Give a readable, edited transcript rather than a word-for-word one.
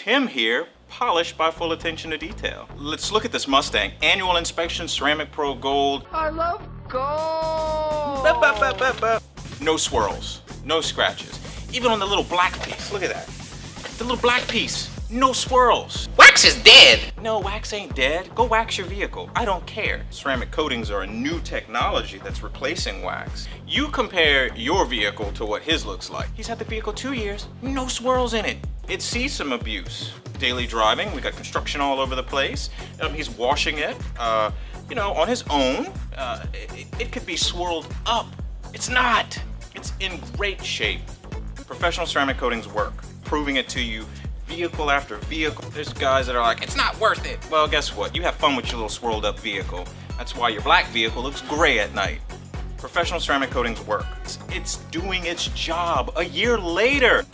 Tim here, polished by full attention to detail. Let's look at this Mustang. Annual inspection, ceramic pro gold. I love gold! No swirls, no scratches. Even on the little black piece, look at that. The little black piece, no swirls. Wax is dead. No, wax ain't dead. Go wax your vehicle. I don't care. Ceramic coatings are a new technology that's replacing wax. You compare your vehicle to what his looks like. He's had the vehicle 2 years, no swirls in it. It sees some abuse. Daily driving, we got construction all over the place. He's washing it, on his own. It could be swirled up. It's not. It's in great shape. Professional ceramic coatings work. Proving it to you vehicle after vehicle. There's guys that are like, it's not worth it. Well, guess what? You have fun with your little swirled up vehicle. That's why your black vehicle looks gray at night. Professional ceramic coatings work. It's doing its job a year later.